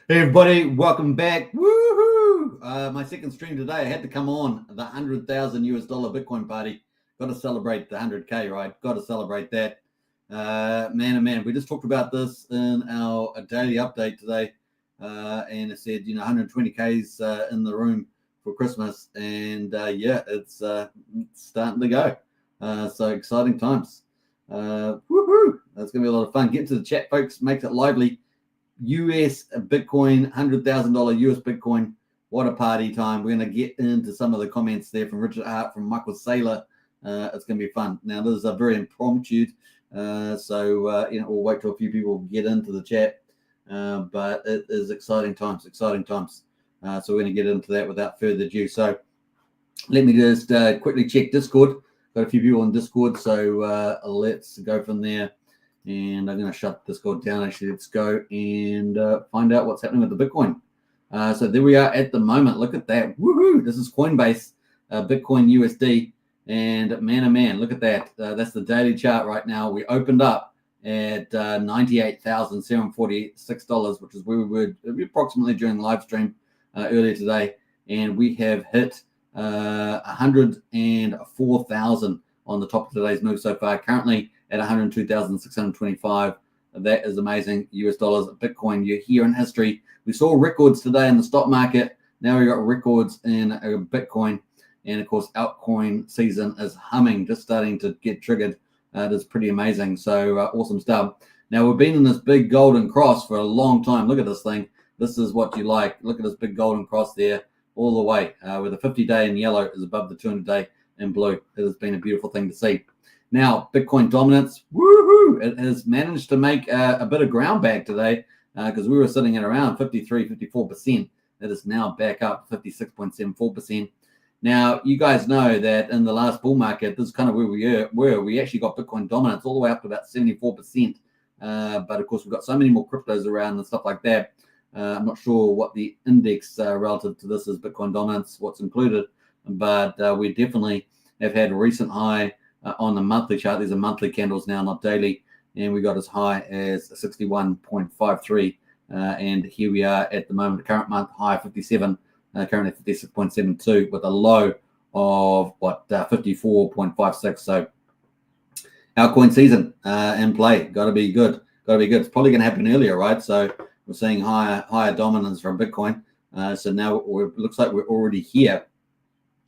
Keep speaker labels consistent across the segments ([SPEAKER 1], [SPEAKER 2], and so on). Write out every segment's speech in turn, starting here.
[SPEAKER 1] Hey everybody, welcome back. Woohoo! My second stream today. I had to come on the 100,000 US dollar Bitcoin party. Got to celebrate the 100K, right? Got to celebrate that. Man, oh man, we just talked about this in our daily update today, and it said 120K's in the room for Christmas, and yeah, it's starting to go. So exciting times. Woohoo! That's gonna be a lot of fun. Get to the chat, folks. Make it lively. US Bitcoin, $100,000 US Bitcoin. What a party time. We're going to get into some of the comments there from Richard Hart, from Michael Saylor. It's going to be fun. Now, this is a very impromptu, so we'll wait till a few people get into the chat, but it is exciting times. So we're going to get into that without further ado. So let me just quickly check Discord. Got a few people on Discord, so let's go from there. And I'm going to shut Discord down. Actually, let's go and find out what's happening with the Bitcoin. So there we are at the moment. Look at that. Woohoo! This is Coinbase, Bitcoin USD. And man, oh man, look at that. That's the daily chart right now. We opened up at $98,746, which is where we were approximately during the live stream earlier today. And we have hit 104,000 on the top of today's move so far. Currently at 102,625. That is amazing. US dollars, Bitcoin, you're here in history. We saw records today in the stock market. Now we got records in Bitcoin. And of course, altcoin season is humming, just starting to get triggered. It is pretty amazing. So awesome stuff. Now we've been in this big golden cross for a long time. Look at this thing. This is what you like. Look at this big golden cross there all the way, with the 50-day in yellow is above the 200-day in blue. It has been a beautiful thing to see. Now, Bitcoin dominance, woohoo! It has managed to make a bit of ground back today, because we were sitting at around 53, 54%. It is now back up 56.74%. Now, you guys know that in the last bull market, this is kind of where we were. We actually got Bitcoin dominance all the way up to about 74%. But of course, we've got so many more cryptos around and stuff like that. I'm not sure what the index relative to this is, Bitcoin dominance, what's included. But we definitely have had a recent high on the monthly chart. These are monthly candles now, not daily, and we got as high as 61.53, and here we are at the moment, the current month high 57, currently 56.72, with a low of 54.56. So altcoin season in play. Got to be good. It's probably going to happen earlier, right? So we're seeing higher dominance from Bitcoin. So now it looks like we're already here.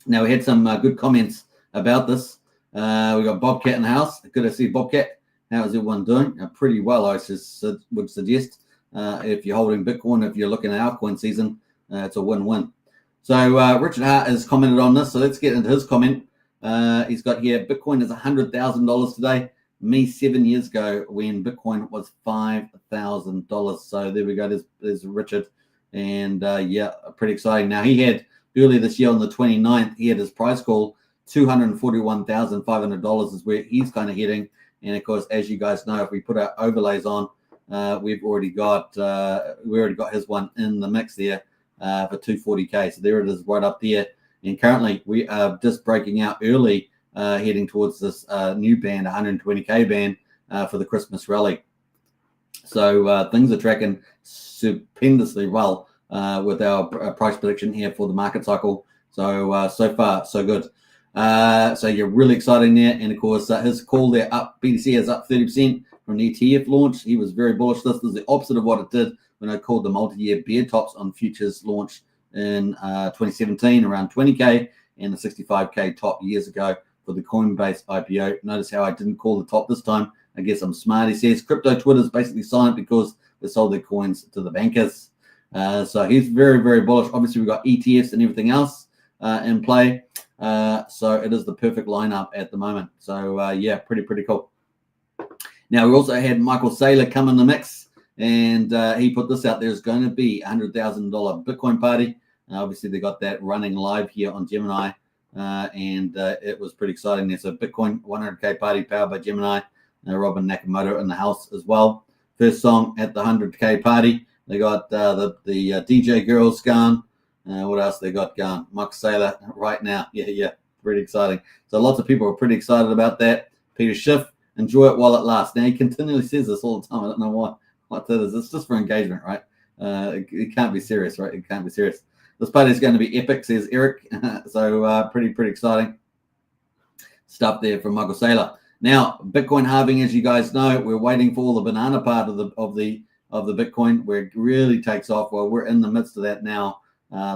[SPEAKER 1] Now we had some good comments about this. We got Bobcat in the house. Good to see Bobcat. How is everyone doing? Pretty well, I would suggest. If you're holding Bitcoin, if you're looking at altcoin season, it's a win-win. So Richard Hart has commented on this. So let's get into his comment. He's got here, Bitcoin is $100,000 today. Me 7 years ago when Bitcoin was $5,000. So there we go. There's Richard. And yeah, pretty exciting. Now he had earlier this year on the 29th, he had his price call. $241,500 is where he's kind of heading. And of course, as you guys know, if we put our overlays on, we've already got his one in the mix there for 240K. So there it is, right up there. And currently we are just breaking out early, heading towards this new band, 120K band for the Christmas rally. So things are tracking stupendously well with our price prediction here for the market cycle. So so far so good. So you're really exciting there. And of course, his call there up, BTC is up 30% from the ETF launch. He was very bullish. This is the opposite of what it did when I called the multi-year bear tops on futures launch in 2017, around 20K, and the 65K top years ago for the Coinbase IPO. Notice how I didn't call the top this time. I guess I'm smart. He says crypto Twitter is basically silent because they sold their coins to the bankers. So he's very, very bullish. Obviously, we've got ETFs and everything else in play. So it is the perfect lineup at the moment. So yeah, pretty cool. Now we also had Michael Saylor come in the mix, and he put this out. There's going to be $100,000 Bitcoin party. Obviously they got that running live here on Gemini, and it was pretty exciting there. So Bitcoin 100K party powered by Gemini. Robin Nakamoto in the house as well. First song at the 100K party. They got the DJ girls gone. What else they got going? Mike Saylor right now. Yeah, pretty exciting. So lots of people are pretty excited about that. Peter Schiff, enjoy it while it lasts. Now, he continually says this all the time. I don't know what that is. It's just for engagement, right? It can't be serious, right? It can't be serious. This party is going to be epic, says Eric. So pretty exciting stuff there from Michael Saylor. Now, Bitcoin halving, as you guys know, we're waiting for all the banana part of the Bitcoin where it really takes off. Well, we're in the midst of that now.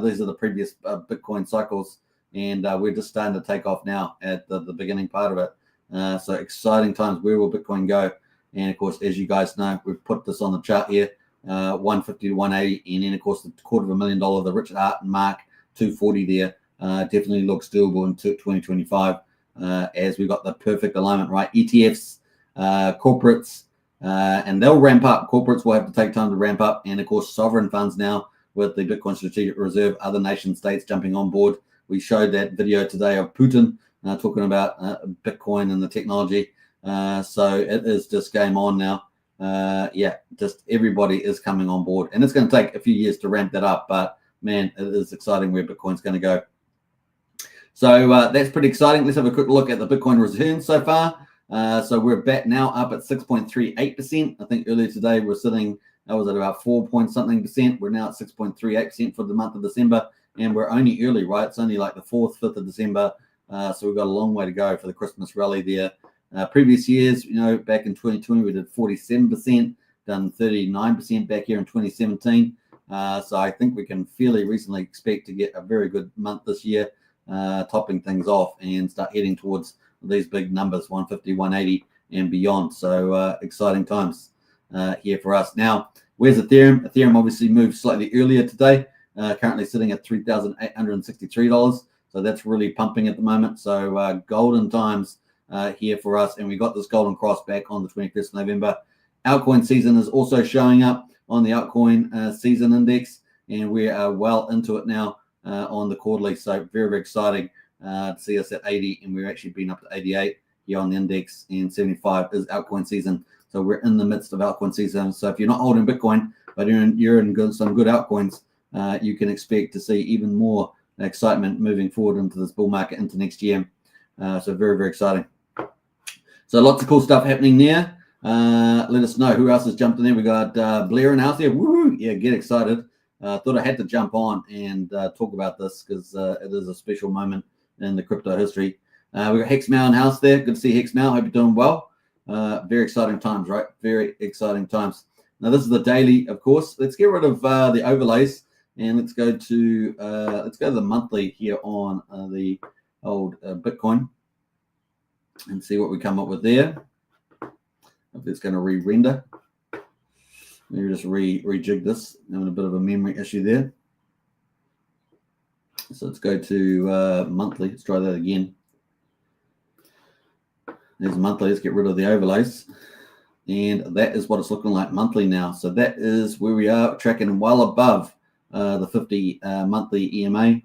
[SPEAKER 1] These are the previous Bitcoin cycles, and we're just starting to take off now at the beginning part of it. So exciting times. Where will Bitcoin go? And of course, as you guys know, we've put this on the chart here, 150 to 180, and then of course the $250,000, the Richard Hart mark, 240 there, definitely looks doable into 2025. As we got the perfect alignment, right? ETFs, corporates, and they'll ramp up. Corporates will have to take time to ramp up, and of course, sovereign funds now with the Bitcoin Strategic Reserve, other nation states jumping on board. We showed that video today of Putin talking about Bitcoin and the technology. So it is just game on now. Yeah, just everybody is coming on board, and it's going to take a few years to ramp that up. But man, it is exciting where Bitcoin's going to go. So that's pretty exciting. Let's have a quick look at the Bitcoin returns so far. So we're back now up at 6.38%. I think earlier today we were sitting, that was at about 4 point something percent. We're now at 6.38% for the month of December, and we're only early, right? It's only like the 4th, 5th of December. So we've got a long way to go for the Christmas rally there. Previous years, you know, back in 2020, we did 47%, done 39% back here in 2017. So I think we can fairly reasonably expect to get a very good month this year, topping things off and start heading towards these big numbers, 150, 180 and beyond. So exciting times here for us. Now, where's Ethereum? Ethereum obviously moved slightly earlier today, currently sitting at $3,863. So that's really pumping at the moment. So golden times here for us. And we got this golden cross back on the 21st of November. Altcoin season is also showing up on the altcoin season index, and we are well into it now on the quarterly. So very exciting to see us at 80, and we've actually been up to 88 here on the index, and 75 is altcoin season. So we're in the midst of altcoin season. So if you're not holding Bitcoin, but you're in some good altcoins, you can expect to see even more excitement moving forward into this bull market into next year. So very exciting. So lots of cool stuff happening there. Let us know who else has jumped in there. We got Blair in house here. Woo! Yeah, get excited. Thought I had to jump on and talk about this because it is a special moment in the crypto history. We got Hexmau in house there. Good to see Hexmau. Hope you're doing well. Very exciting times, right? Very exciting times. Now this is the daily, of course. Let's get rid of the overlays and let's go to the monthly here on the old Bitcoin and see what we come up with there. If it's going to re-render. Maybe just rejig this. I'm having a bit of a memory issue there. So let's go to monthly. Let's try that again. There's monthly. Let's get rid of the overlays. And that is what it's looking like monthly now. So that is where we are, tracking well above the 50 monthly EMA.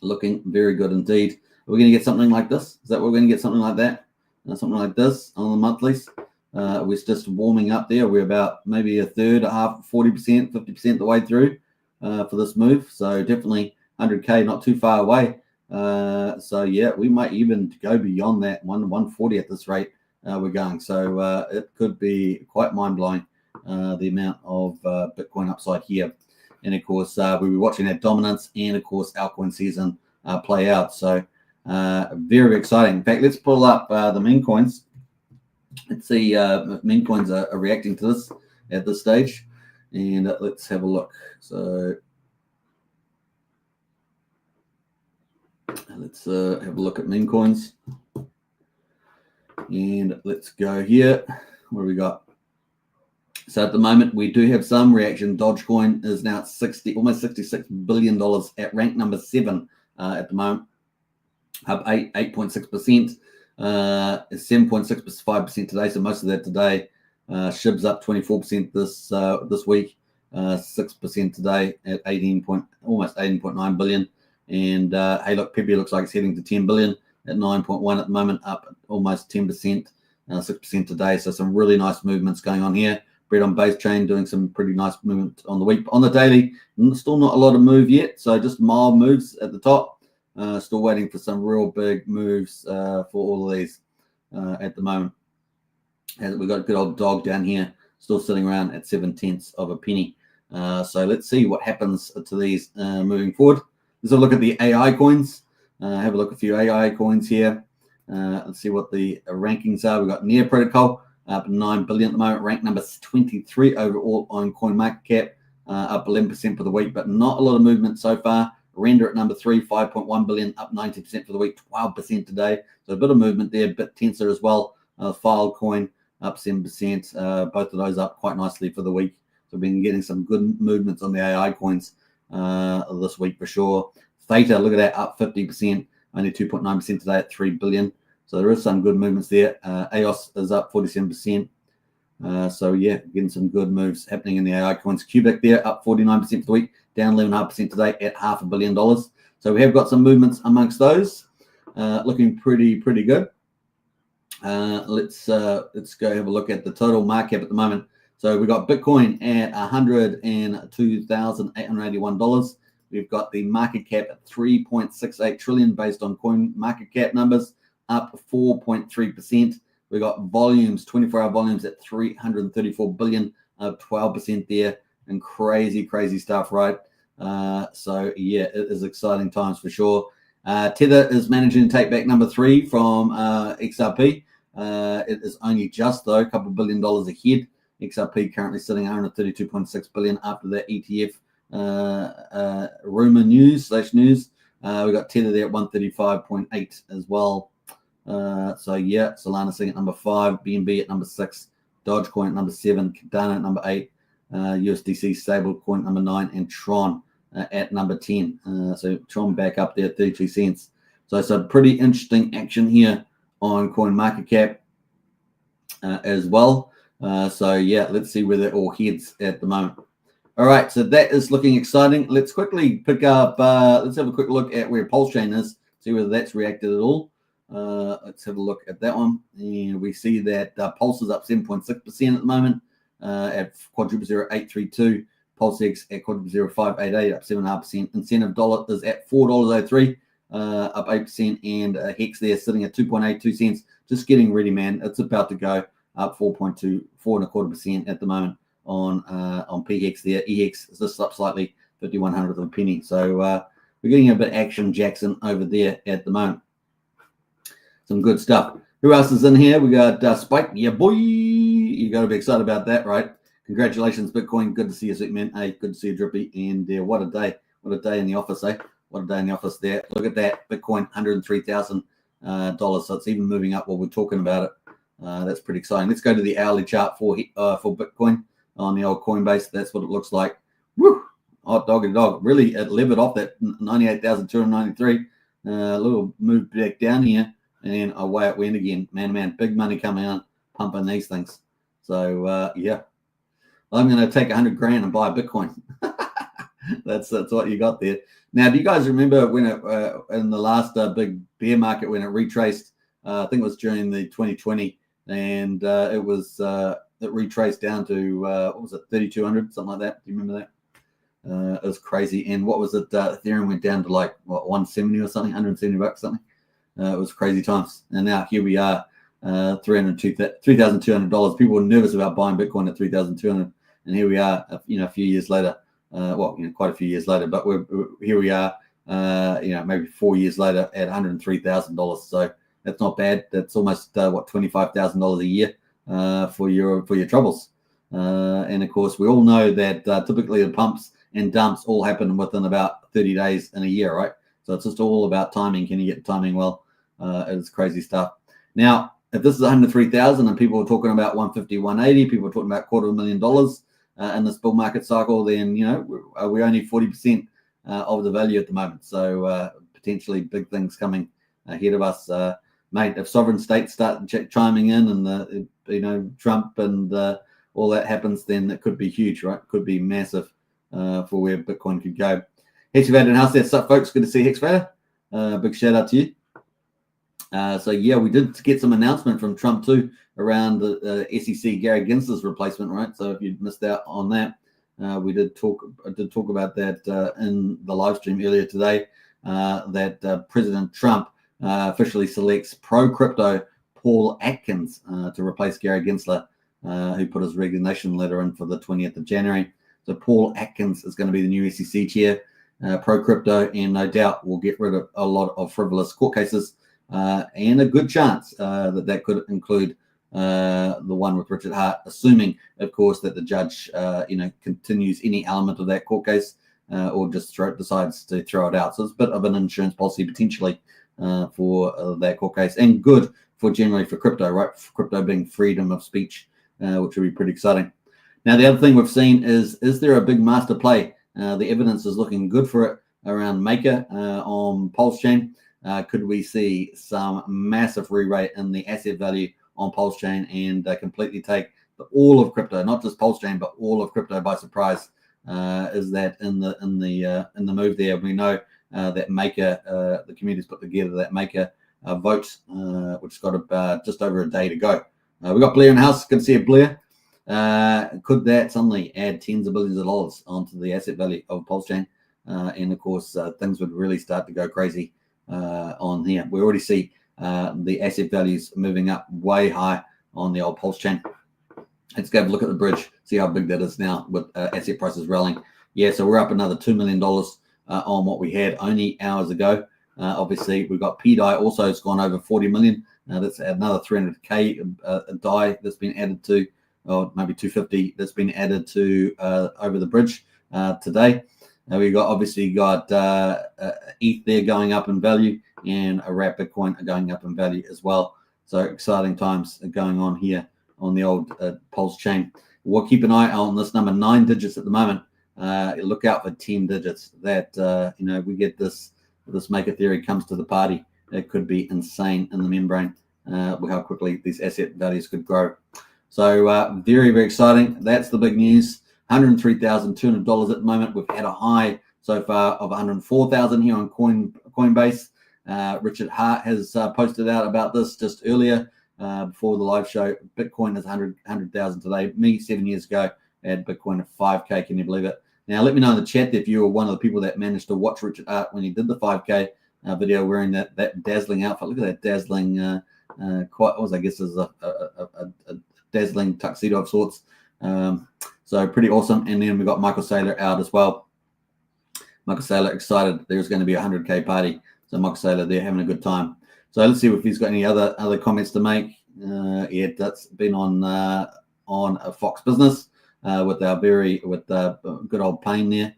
[SPEAKER 1] Looking very good indeed. Are we going to get something like this? Is that what we're going to get? Something like that? Something like this on the monthlies? We're just warming up there. We're about maybe a third, a half, 40%, 50% the way through for this move. So definitely 100K, not too far away. So yeah, we might even go beyond that 140 at this rate we're going. So it could be quite mind-blowing, the amount of Bitcoin upside here. And of course, we'll be watching that dominance and of course, altcoin season play out. So very exciting. In fact, let's pull up the meme coins. Let's see if meme coins are reacting to this at this stage. And let's have a look. So let's have a look at meme coins. And let's go here. What do we got? So at the moment, we do have some reaction. Dogecoin is now at almost $66 billion at rank number 7 at the moment. Up 8.6%. 7.65% today. So most of that today. SHIB's up 24% this week. 6% today at almost 18.9 billion. And hey, look, Pepe looks like it's heading to 10 billion at 9.1 at the moment, up almost 10%, 6% today. So some really nice movements going on here. Bread on base chain doing some pretty nice movement on the week. On the daily, still not a lot of move yet. So just mild moves at the top. Still waiting for some real big moves for all of these at the moment. And we've got a good old dog down here, still sitting around at 0.7 of a penny. So let's see what happens to these moving forward. Let's have a look at the AI coins. Have a look at a few AI coins here. Let's see what the rankings are. We've got Near Protocol up 9 billion at the moment, ranked number 23 overall on CoinMarketCap, up 11% for the week, but not a lot of movement so far. Render at number 3, 5.1 billion, up 90% for the week, 12% today. So a bit of movement there. BitTensor as well, Filecoin up 7%. Both of those up quite nicely for the week. So we've been getting some good movements on the AI coins this week for sure. Theta, look at that, up 50%, only 2.9% today at 3 billion. So there is some good movements there. EOS is up 47%. So yeah, getting some good moves happening in the AI coins. Cubic there up 49% for the week, down 11.5% today at $500 million. So we have got some movements amongst those, looking pretty good. Let's go have a look at the total market cap at the moment. So we got Bitcoin at $102,881. We've got the market cap at 3.68 trillion based on CoinMarketCap numbers, up 4.3%. We got volumes, 24-hour volumes at 334 billion, up 12% there, and crazy stuff, right? So yeah, it is exciting times for sure. Tether is managing to take back number 3 from XRP. It is only just though a couple $1 billion ahead. XRP currently sitting at 132.6 billion after that ETF rumor news. We got Tether there at 135.8 as well. So yeah, Solana sitting at number 5, BNB at number 6, Dogecoin at number 7, Cardano at number 8, USDC stablecoin at number 9, and Tron at number 10. So Tron back up there at 32 cents. So some pretty interesting action here on CoinMarketCap as well. So yeah, let's see where that all heads at the moment. All right, so that is looking exciting. Let's quickly pick up, let's have a quick look at where Pulse Chain is, see whether that's reacted at all. Let's have a look at that one. And we see that Pulse is up 7.6% at the moment at quadruple 0832. PulseX at quadruple 0588, up 7.5%. Incentive dollar is at $4.03, up 8%. And Hex there sitting at 2.82 cents. Just getting ready, man. It's about to go up 4.25% at the moment on PHEX there. EHEX is just up slightly, 51/100 of a penny. So we're getting a bit action Jackson over there at the moment. Some good stuff. Who else is in here? We got Spike. Yeah, boy. You got to be excited about that, right? Congratulations, Bitcoin. Good to see you, man. Hey, good to see you, Drippy. And what a day. What a day in the office, eh? What a day in the office there. Look at that. Bitcoin, $103,000. So it's even moving up while we're talking about it. That's pretty exciting. Let's go to the hourly chart for Bitcoin on the old Coinbase. That's what it looks like. Woo! Hot doggy dog. Really, it levered off that 98,293. A little move back down here. And away it went again. Man, big money coming out, pumping these things. So, yeah. I'm going to take 100 grand and buy a Bitcoin. That's what you got there. Now, do you guys remember when it, in the last big bear market, when it retraced, I think it was during the 2020, and it retraced down to, what was it, 3,200, something like that. Do you remember that? It was crazy. And what was it? Ethereum went down to like, what, 170 or something, $170 something. It was crazy times. And now here we are, $3,200. People were nervous about buying Bitcoin at $3,200. And here we are, a few years later. Quite a few years later. But here we are, maybe 4 years later at $103,000. So that's not bad. That's almost, $25,000 a year for your troubles. And of course, we all know that typically the pumps and dumps all happen within about 30 days in a year, right? So it's just all about timing. Can you get the timing well? It's crazy stuff. Now, if this is 103,000 and people are talking about 150, 180, people are talking about $250,000 in this bull market cycle, then, we're only 40% of the value at the moment. So potentially big things coming ahead of us. Mate, if sovereign states start chiming in and, Trump and all that happens, then it could be huge, right? It could be massive for where Bitcoin could go. Hexavator and how's that stuff, folks? Good to see Hexavator. Big shout out to you. So yeah, we did get some announcement from Trump too around the SEC Gary Gensler's replacement, right? So if you missed out on that, we did talk about that in the live stream earlier today. That President Trump officially selects pro-crypto Paul Atkins to replace Gary Gensler, who put his resignation letter in for the 20th of January. So Paul Atkins is going to be the new SEC chair, pro-crypto, and no doubt will get rid of a lot of frivolous court cases, and a good chance that could include the one with Richard Hart, assuming, of course, that the judge, continues any element of that court case, or just decides to throw it out. So it's a bit of an insurance policy potentially for that court case, and good for generally for crypto, right? For crypto being freedom of speech, which would be pretty exciting. Now, the other thing we've seen is there a big master play? The evidence is looking good for it around Maker on Pulse Chain. Could we see some massive re-rate in the asset value on Pulse Chain and completely take all of crypto, not just Pulse Chain, but all of crypto by surprise? Is that in the move there? We know that Maker, the community's put together that Maker vote, which has got just over a day to go. We got Blair in the house. Good to see you, Blair. Could that suddenly add tens of billions of dollars onto the asset value of Pulse Chain? And of course, things would really start to go crazy on here. We already see the asset values moving up way high on the old Pulse Chain. Let's go have a look at the bridge, see how big that is now with asset prices rallying. Yeah, so we're up another $2 million on what we had only hours ago. Obviously, we've got PDI also has gone over 40 million. That's another 300K DAI that's been added to, or maybe 250 that's been added to over the bridge today. We obviously got ETH there going up in value, and a wrap Bitcoin going up in value as well. So exciting times going on here on the old Pulse Chain. We'll keep an eye on this number, 9 digits at the moment. Look out for 10 digits. That we get this Maker theory comes to the party. It could be insane in the membrane how quickly these asset values could grow. So very, very exciting. That's the big news. $103,200 at the moment. We've had a high so far of 104,000 here on Coinbase. Richard Hart has posted out about this just earlier before the live show. Bitcoin is 100,000 today. Me 7 years ago had Bitcoin at 5K. Can you believe it? Now let me know in the chat if you were one of the people that managed to watch Richard Hart when he did the 5K video wearing that dazzling outfit. Look at that dazzling, I guess is a dazzling tuxedo of sorts. So pretty awesome. And then we got Michael Saylor out as well. Michael Saylor excited there's going to be a 100K party. So Michael Saylor there having a good time. So let's see if he's got any other comments to make. Yeah, that's been on a Fox Business with good old Payne there.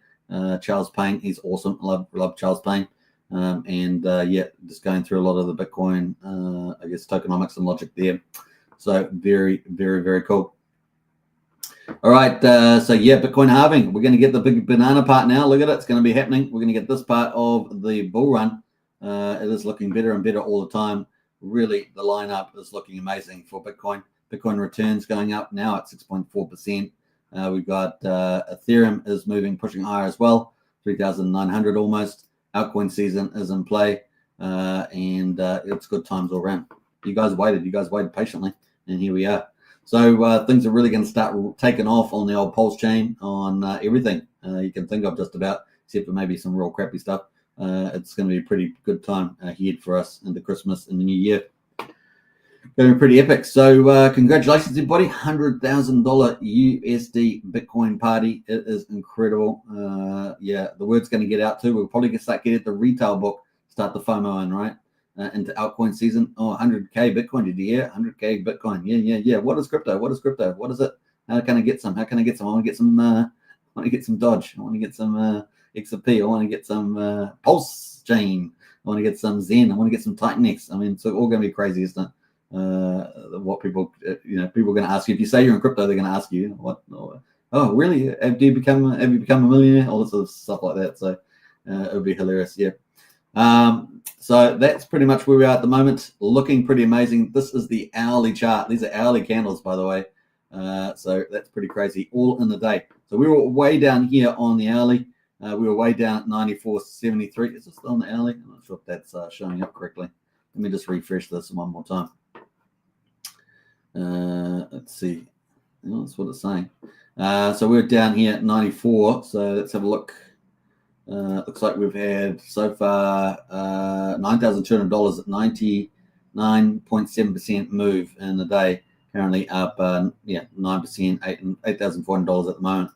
[SPEAKER 1] Charles Payne, he's awesome. Love Charles Payne. Just going through a lot of the Bitcoin, tokenomics and logic there. So very, very, very cool. All right, Bitcoin halving. We're going to get the big banana part now. Look at it. It's going to be happening. We're going to get this part of the bull run. It is looking better and better all the time. Really, the lineup is looking amazing for Bitcoin. Bitcoin returns going up now at 6.4%. We've got Ethereum is pushing higher as well, 3,900 almost. Altcoin season is in play, and it's good times all around. You guys waited patiently, and here we are. So things are really going to start taking off on the old Pulse Chain on everything you can think of, just about, except for maybe some real crappy stuff. It's going to be a pretty good time ahead for us into Christmas and the new year. Going to be pretty epic. So congratulations, everybody. $100,000 USD Bitcoin party. It is incredible. The word's going to get out too. We're probably going to start getting the retail book, start the FOMO in, right? Into altcoin season. 100K Bitcoin. Did you hear? 100K Bitcoin. Yeah. What is crypto? What is it? How can I get some? I want to get some. I want to get some Dodge. I want to get some XRP. I want to get some Pulse Chain. I want to get some Zen. I want to get some Titanx. I mean, it's all going to be crazy, isn't it? What people, people are going to ask you. If you say you're in crypto, they're going to ask you, what? Oh, really? Have you become a millionaire? All this sort of stuff like that. So it would be hilarious. Yeah. So that's pretty much where we are at the moment. Looking pretty amazing. This is the hourly chart. These are hourly candles, by the way. So that's pretty crazy. All in the day. So we were way down here on the hourly. We were way down at 94.73. Is this still on the hourly? I'm not sure if that's showing up correctly. Let me just refresh this one more time. Let's see. Oh, that's what it's saying. So we're down here at 94. So let's have a look. Looks like we've had so far $9,200 at 99.7% move in the day. Currently up 9%, $8,400 at the moment.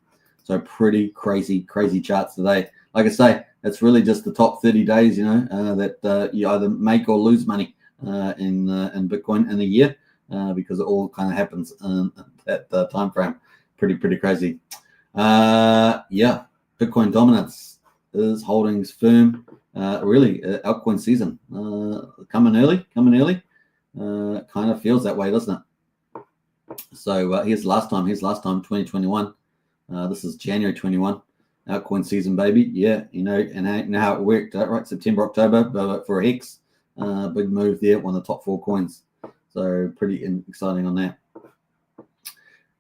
[SPEAKER 1] So pretty crazy charts today. Like I say, it's really just the top 30 days, that you either make or lose money in Bitcoin in a year, because it all kind of happens in that time frame. Pretty crazy. Yeah, Bitcoin dominance is holding firm. Really, altcoin season coming early. Kind of feels that way, doesn't it? So here's last time 2021. This is January 21. Altcoin season, baby. Yeah, and how it worked, right? September, October for X. Big move there, one of the top 4 coins. So pretty exciting on that.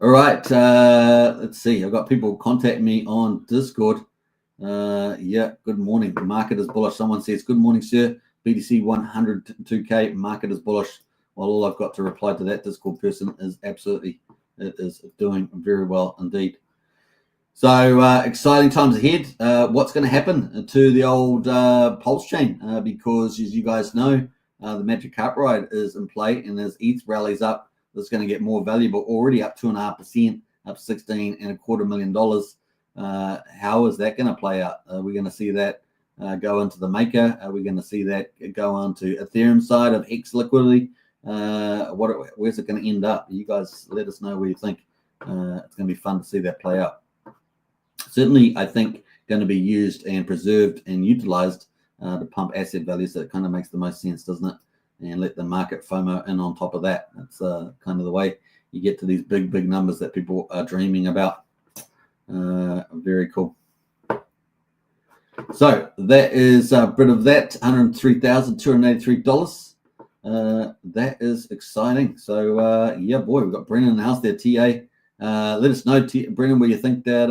[SPEAKER 1] All right, let's see. I've got people contact me on Discord. Yeah, good morning. The market is bullish. Someone says, good morning, sir. BTC 102K, market is bullish. Well, all I've got to reply to that Discord person is absolutely, it is doing very well indeed. So exciting times ahead. What's going to happen to the old Pulse chain? Because as you guys know, the Magic Carp Ride is in play, and as ETH rallies up, it's going to get more valuable. Already up 2.5%, up $16.25 million. How is that going to play out? Are we going to see that go into the maker? Are we going to see that go on to Ethereum side of X liquidity? Where's it going to end up? You guys let us know where you think. It's going to be fun to see that play out. Certainly, I think going to be used and preserved and utilized to pump asset values. That kind of makes the most sense, doesn't it? And let the market FOMO in on top of that. That's kind of the way you get to these big numbers that people are dreaming about. Very cool. So that is a bit of that, $103,283. That is exciting. So yeah, boy, we've got Brennan in the house there, TA. Let us know, Brennan, where you think that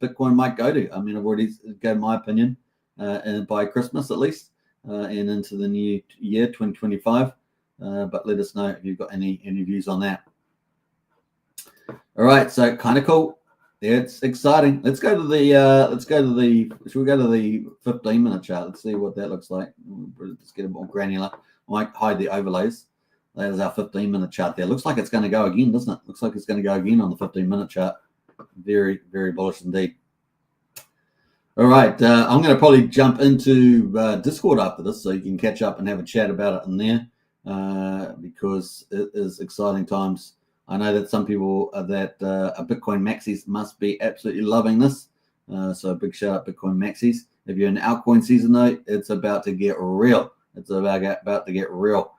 [SPEAKER 1] Bitcoin might go to. I mean, I've already gave my opinion, and by Christmas at least, and into the new year 2025. But let us know if you've got any views on that. All right, so kind of cool. It's exciting. Let's go to the should we go to the 15-minute chart? Let's see what that looks like. Let's get a bit more granular. I might hide the overlays. That is our 15-minute chart there. Looks like it's going to go again, doesn't it? Looks like it's going to go again on the 15-minute chart. Very bullish indeed. All right, I'm going to probably jump into Discord after this so you can catch up and have a chat about it in there, because it is exciting times. I know that some people that are Bitcoin maxis must be absolutely loving this. So a big shout out Bitcoin maxis. If you're in altcoin season though, it's about to get real. It's about to get real.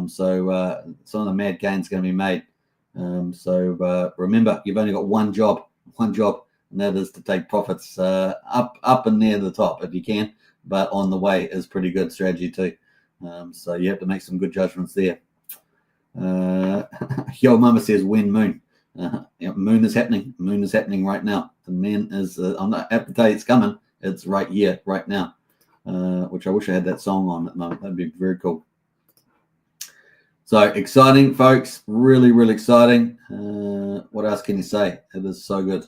[SPEAKER 1] So some of the mad gains going to be made. So remember, you've only got one job, and that is to take profits up and near the top if you can. But on the way is pretty good strategy too. So you have to make some good judgments there. Yo mama says when moon. Moon is happening. Moon is happening right now. The man is I'm not have to tell you it's coming. It's right here, right now. Which I wish I had that song on at the moment. That'd be very cool. So exciting, folks. Really exciting. What else can you say? It is so good.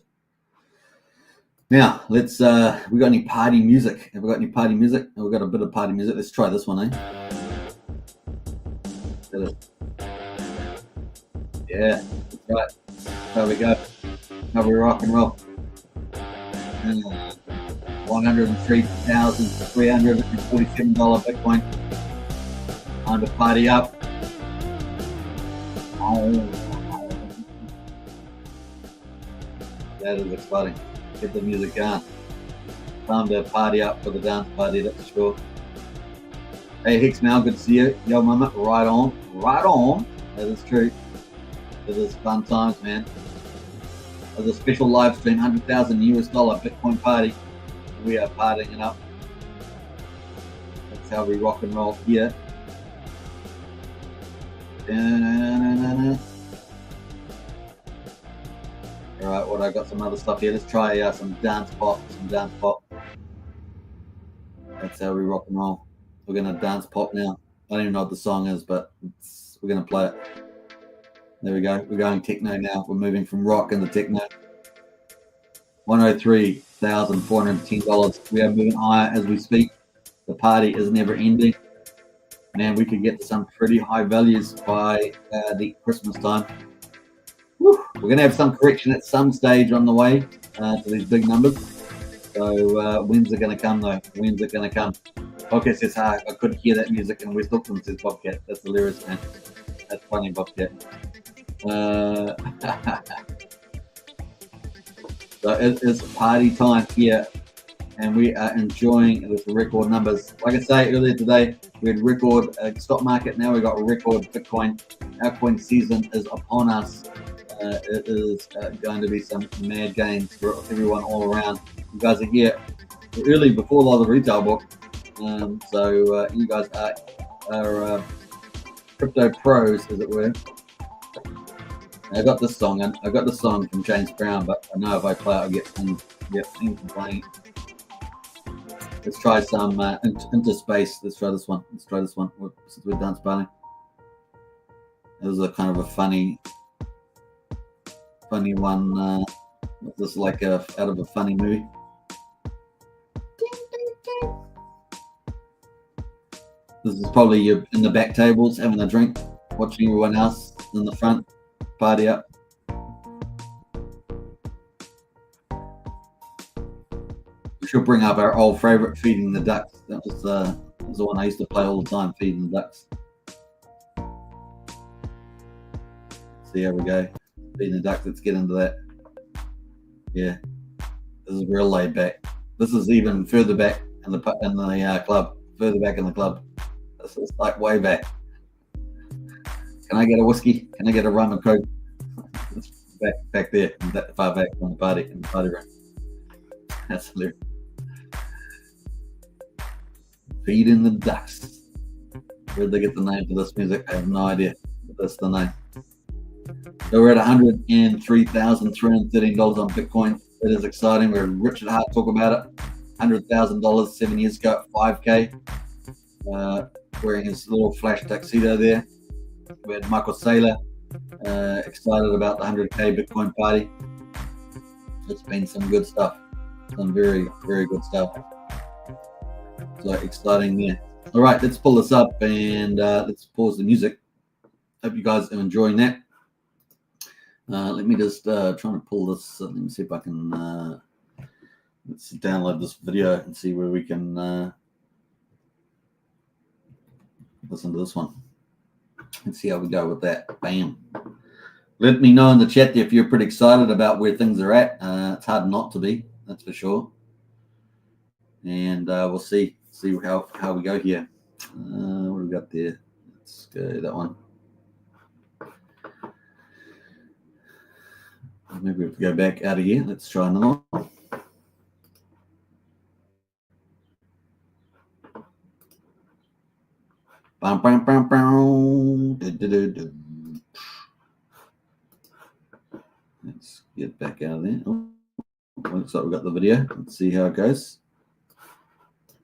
[SPEAKER 1] Now let's we got any party music? Have we got any party music? We've got a bit of party music. Let's try this one, Yeah, that's right. There we go. Now we rock and roll. $103,347 Bitcoin. Time to party up. That is exciting. Get the music going. Time to party up for the dance party, that's for sure. Hey, Hicks Mal, good to see you. Yo, mama, right on. That is true. It is fun times, man. There's a special live stream, $100,000 Bitcoin party. We are partying it up. That's how we rock and roll here. All right, I got some other stuff here. Let's try some dance pop. That's how we rock and roll. We're gonna dance pop now. I don't even know what the song is, but we're gonna play it. There we go. We're going techno now. We're moving from rock into techno. $103,410. We are moving higher as we speak. The party is never ending. Man, we could get some pretty high values by the Christmas time. Woo. We're going to have some correction at some stage on the way. to these big numbers. So when's it going to come, though? When's it going to come? Bobcat says, I couldn't hear that music in West Auckland, says Bobcat. That's hilarious, man. That's funny, Bobcat. So it is party time here, and we are enjoying this record numbers. Like I say earlier today, we had record stock market. Now we got record Bitcoin. Our coin season is upon us. It is going to be some mad gains for everyone all around. You guys are here early before a lot of the retail book. So you guys are crypto pros, as it were. I got this song, and I got this song from James Brown, but I know if I play it, I'll get things from playing. Let's try some interspace. Let's try this one. Since we're done spelling. It was a kind of a funny one. This is like out of a funny movie. This is probably you in the back tables having a drink, watching everyone else in the front party up. We should bring up our old favorite, Feeding the Ducks. That was the one I used to play all the time, Feeding the Ducks. See how we go. Feeding the Ducks, let's get into that. Yeah, this is real laid back. This is even further back in the club. Further back in the club. This is like way back. Can I get a whiskey? Can I get a rum and coke? Back there, that far back in the party room. That's hilarious. Feeding the Ducks. Where'd they get the name for this music? I have no idea, but that's the name. So we're at $103,313 on Bitcoin. It is exciting. We heard Richard Hart talk about it. $100,000 7 years ago at 5K. Wearing his little flash tuxedo there. We had Michael Saylor excited about the 100K Bitcoin party. It's been some good stuff. Some very, very good stuff. So exciting there. All right, let's pull this up and let's pause the music. Hope you guys are enjoying that. Let me just try to pull this. Let me see if I can let's download this video and see where we can listen to this one. Let's see how we go with that. Bam. Let me know in the chat if you're pretty excited about where things are at. It's hard not to be, that's for sure. And we'll see how we go here. What do we got there? Let's go that one. Maybe we have to go back out of here. Let's try another one. Bam, bam, bam, bam. Let's get back out of there. Oh, looks like we've got the video. Let's see how it goes.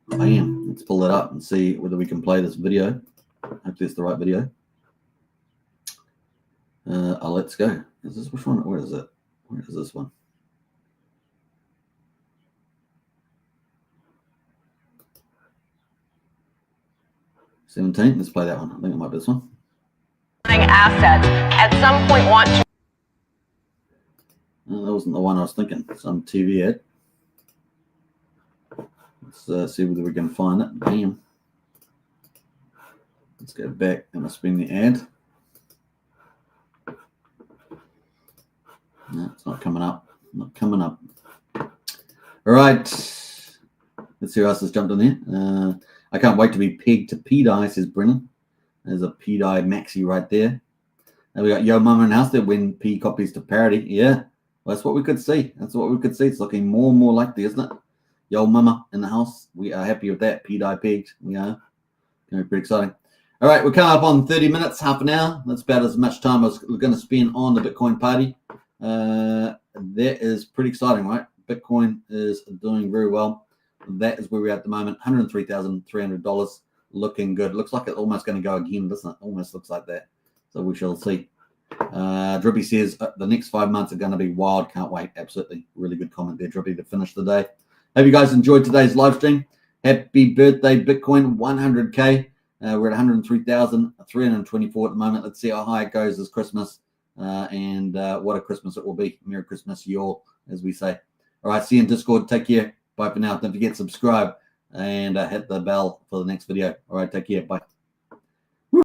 [SPEAKER 1] Bam. Let's pull that up and see whether we can play this video. Hopefully it's the right video. Let's go. Is this which one? Where is it? Where is this one? $17. Let's play that one. I think it might be this one.
[SPEAKER 2] Assets at some point want to.
[SPEAKER 1] That wasn't the one I was thinking. Some TV ad. Let's see whether we can find it. Bam. Let's go back. That must be in the ad. No, it's not coming up. Not coming up. All right. Let's see who else has jumped in there. I can't wait to be pegged to PDI, says Brennan. There's a PDI maxi right there. And we got Yo Mama in the house there when P copies to parity. Yeah, well, that's what we could see. That's what we could see. It's looking more and more likely, isn't it? Yo Mama in the house. We are happy with that. PDI pegged. We are. Going to be pretty exciting. All right, we're coming up on 30 minutes, half an hour. That's about as much time as we're going to spend on the Bitcoin party. That is pretty exciting, right? Bitcoin is doing very well. That is where we're at the moment. $103,300. Looking good. Looks like it's almost going to go again, doesn't it? Almost looks like that. So we shall see. Drippy says the next 5 months are going to be wild. Can't wait. Absolutely. Really good comment there, Drippy, to finish the day. Hope you guys enjoyed today's live stream. Happy birthday, Bitcoin. 100K. We're at 103,324 at the moment. Let's see how high it goes this Christmas. And what a Christmas it will be. Merry Christmas, y'all, as we say. All right, see you in Discord. Take care. Bye for now. Don't forget to subscribe and hit the bell for the next video. All right, take care. Bye.